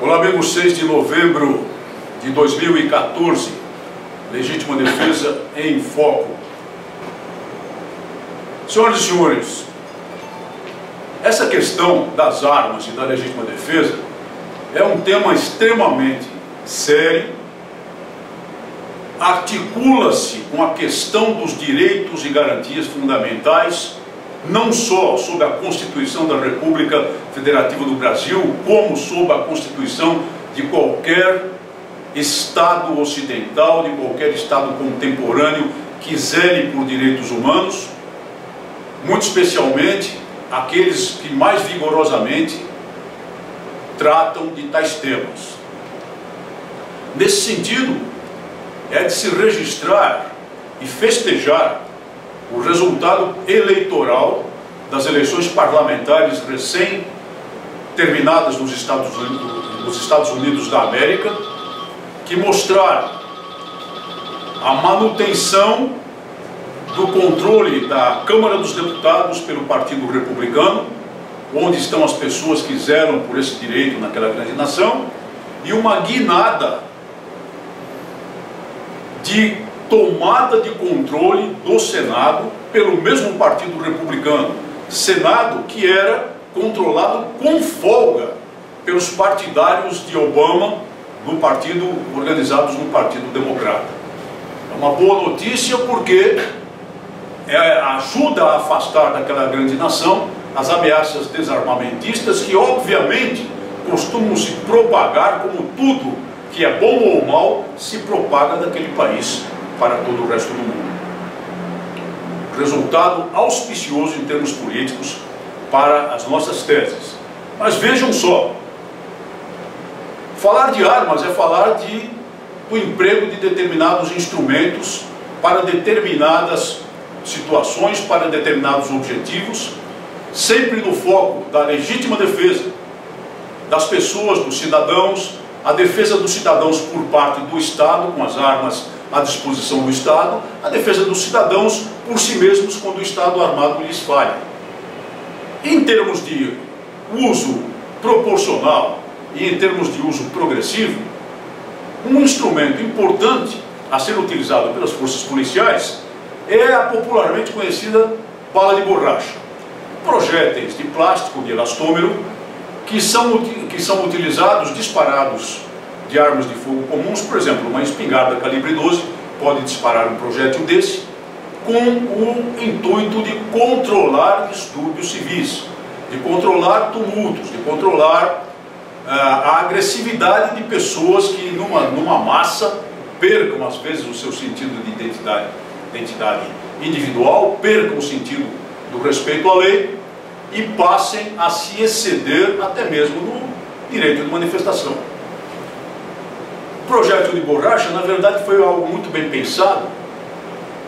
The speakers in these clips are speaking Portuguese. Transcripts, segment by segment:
Olá, amigos, 6 de novembro de 2014, Legítima Defesa em Foco. Senhoras e senhores, essa questão das armas e da legítima defesa é um tema extremamente sério, articula-se com a questão dos direitos e garantias fundamentais, não só sob a Constituição da República Federativa do Brasil, como sob a Constituição de qualquer Estado ocidental, de qualquer Estado contemporâneo que zele por direitos humanos, muito especialmente aqueles que mais vigorosamente tratam de tais temas. Nesse sentido, é de se registrar e festejar o resultado eleitoral das eleições parlamentares recém-terminadas nos Estados Unidos da América, que mostraram a manutenção do controle da Câmara dos Deputados pelo Partido Republicano, onde estão as pessoas que zelam por esse direito naquela grande nação, e uma guinada de tomada de controle do Senado pelo mesmo Partido Republicano. Senado que era controlado com folga pelos partidários de Obama, organizados no Partido Democrata. É uma boa notícia porque ajuda a afastar daquela grande nação as ameaças desarmamentistas que obviamente costumam se propagar, como tudo que é bom ou mal se propaga daquele país para todo o resto do mundo. Resultado auspicioso em termos políticos para as nossas teses. Mas vejam só, falar de armas é falar do emprego de determinados instrumentos para determinadas situações, para determinados objetivos, sempre no foco da legítima defesa das pessoas, dos cidadãos, a defesa dos cidadãos por parte do Estado, com as armas à disposição do Estado, a defesa dos cidadãos por si mesmos quando o Estado armado lhes falha. Em termos de uso proporcional e em termos de uso progressivo, um instrumento importante a ser utilizado pelas forças policiais é a popularmente conhecida bala de borracha. Projéteis de plástico, de elastômero, que são utilizados, disparados de armas de fogo comuns. Por exemplo, uma espingarda calibre 12 pode disparar um projétil desse com o intuito de controlar distúrbios civis, de controlar tumultos, de controlar a agressividade de pessoas que numa massa percam às vezes o seu sentido de identidade individual, percam o sentido do respeito à lei e passem a se exceder até mesmo no direito de manifestação. O projétil de borracha, na verdade, foi algo muito bem pensado,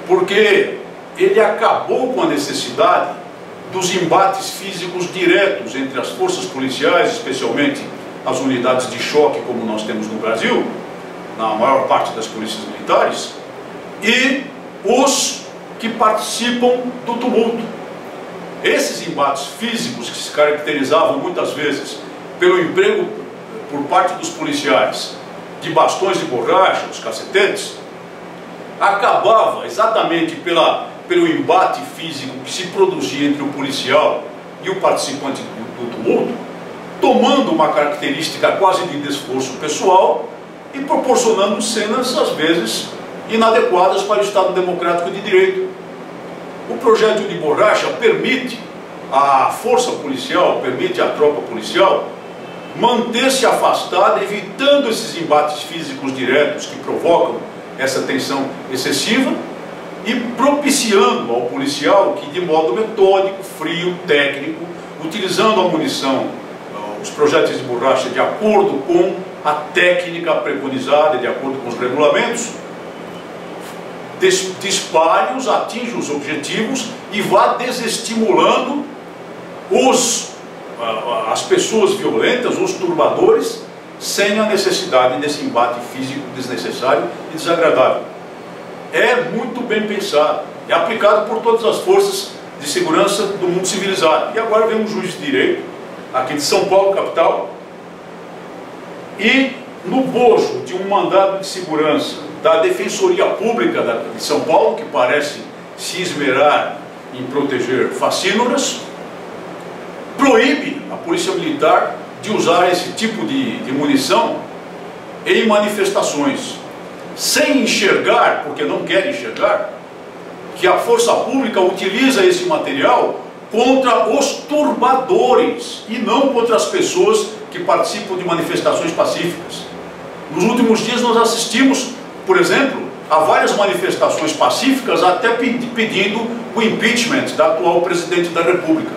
porque ele acabou com a necessidade dos embates físicos diretos entre as forças policiais, especialmente as unidades de choque, como nós temos no Brasil, na maior parte das polícias militares, e os que participam do tumulto. Esses embates físicos, que se caracterizavam muitas vezes pelo emprego por parte dos policiais de bastões de borracha, os cacetetes, acabava exatamente pelo embate físico que se produzia entre o policial e o participante do tumulto, tomando uma característica quase de desforço pessoal e proporcionando cenas, às vezes, inadequadas para o Estado democrático de direito. O projétil de borracha permite à força policial, permite à tropa policial manter-se afastada, evitando esses embates físicos diretos que provocam essa tensão excessiva e propiciando ao policial que, de modo metódico, frio, técnico, utilizando a munição, os projéteis de borracha de acordo com a técnica preconizada, de acordo com os regulamentos, dispare-os, atinja os objetivos e vá desestimulando as pessoas violentas, os turbadores, sem a necessidade desse embate físico desnecessário e desagradável. É muito bem pensado, é aplicado por todas as forças de segurança do mundo civilizado. E agora vem um juiz de direito, aqui de São Paulo, capital, E no bojo de um mandado de segurança da Defensoria Pública de São Paulo, que parece se esmerar em proteger facínoras, proíbe a Polícia Militar de usar esse tipo de munição em manifestações, sem enxergar, porque não quer enxergar, que a força pública utiliza esse material contra os turbadores e não contra as pessoas que participam de manifestações pacíficas. Nos últimos dias nós assistimos, por exemplo, a várias manifestações pacíficas até pedindo o impeachment da atual presidente da República.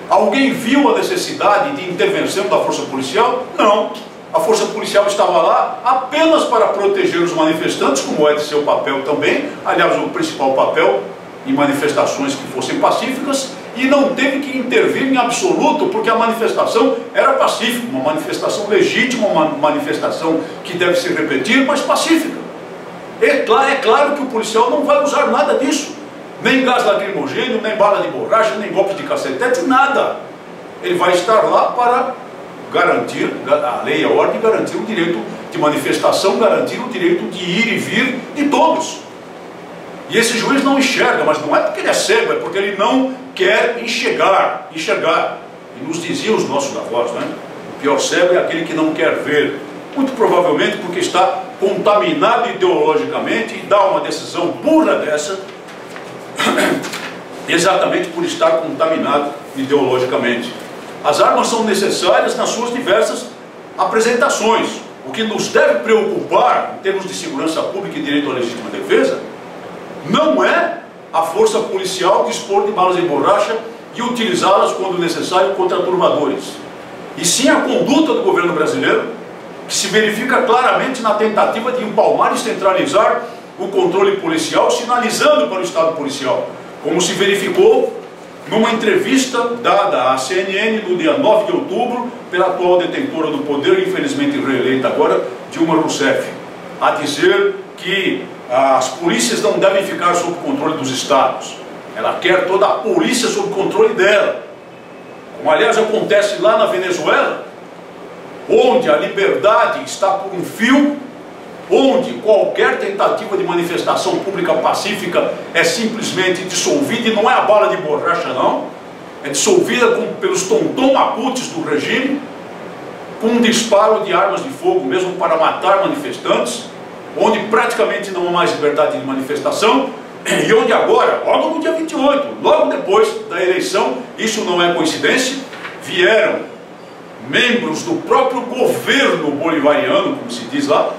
Alguém viu a necessidade de intervenção da força policial? Não. A força policial estava lá apenas para proteger os manifestantes, como é de seu papel também, aliás, o principal papel em manifestações que fossem pacíficas, e não teve que intervir em absoluto, porque a manifestação era pacífica, uma manifestação legítima, uma manifestação que deve se repetir, mas pacífica. É claro que o policial não vai usar nada disso, nem gás lacrimogêneo, nem bala de borracha, nem golpe de cacetete, nada. Ele vai estar lá para garantir a lei e a ordem, garantir o direito de manifestação, garantir o direito de ir e vir de todos. E esse juiz não enxerga, mas não é porque ele é cego, é porque ele não quer enxergar. E nos diziam os nossos avós, né? O pior cego é aquele que não quer ver. Muito provavelmente porque está contaminado ideologicamente e dá uma decisão burra dessa, exatamente por estar contaminado ideologicamente. As armas são necessárias nas suas diversas apresentações. O que nos deve preocupar em termos de segurança pública e direito à legítima defesa não é a força policial dispor de balas de borracha e utilizá-las quando necessário contra turbadores, e sim a conduta do governo brasileiro, que se verifica claramente na tentativa de empalmar e centralizar o controle policial, sinalizando para o Estado policial, como se verificou numa entrevista dada à CNN no dia 9 de outubro pela atual detentora do poder, infelizmente reeleita agora, Dilma Rousseff, a dizer que as polícias não devem ficar sob controle dos estados. Ela quer toda a polícia sob controle dela. Como aliás acontece lá na Venezuela, onde a liberdade está por um fio, onde qualquer tentativa de manifestação pública pacífica é simplesmente dissolvida, e não é a bala de borracha não, é dissolvida pelos tontom-aputes do regime, com um disparo de armas de fogo mesmo para matar manifestantes, onde praticamente não há mais liberdade de manifestação, e onde agora, logo no dia 28, logo depois da eleição, isso não é coincidência, vieram membros do próprio governo bolivariano, como se diz lá,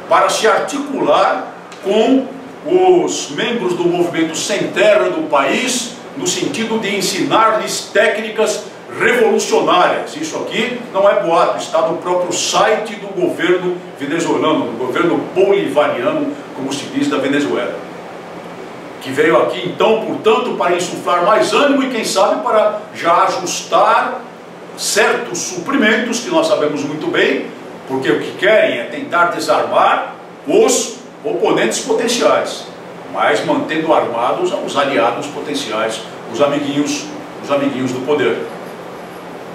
para se articular com os membros do movimento Sem Terra do país, no sentido de ensinar-lhes técnicas revolucionárias. Isso aqui não é boato, está no próprio site do governo venezuelano, do governo bolivariano, como se diz, da Venezuela, que veio aqui então, portanto, para insuflar mais ânimo e quem sabe para já ajustar certos suprimentos que nós sabemos muito bem, porque o que querem é tentar desarmar os oponentes potenciais, mas mantendo armados os aliados potenciais, os amiguinhos do poder.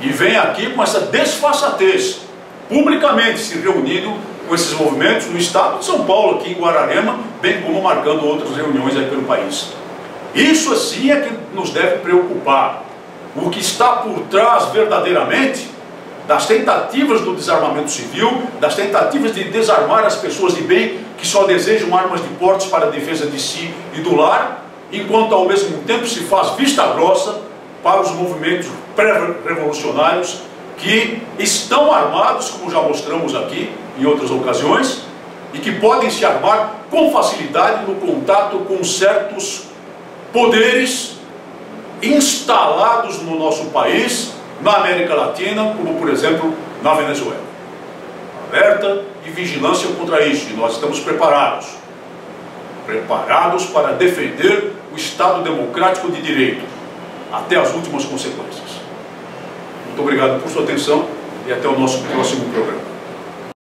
E vem aqui com essa desfaçatez, publicamente se reunindo com esses movimentos no estado de São Paulo, aqui em Guararema, bem como marcando outras reuniões aí pelo país. Isso assim é que nos deve preocupar. O que está por trás verdadeiramente das tentativas do desarmamento civil, das tentativas de desarmar as pessoas de bem que só desejam armas de porte para a defesa de si e do lar, enquanto ao mesmo tempo se faz vista grossa para os movimentos pré-revolucionários que estão armados, como já mostramos aqui em outras ocasiões, e que podem se armar com facilidade no contato com certos poderes instalados no nosso país, na América Latina, como por exemplo na Venezuela. Alerta e vigilância contra isso, e nós estamos preparados para defender o Estado democrático de direito até as últimas consequências. Muito obrigado por sua atenção e até o nosso próximo programa.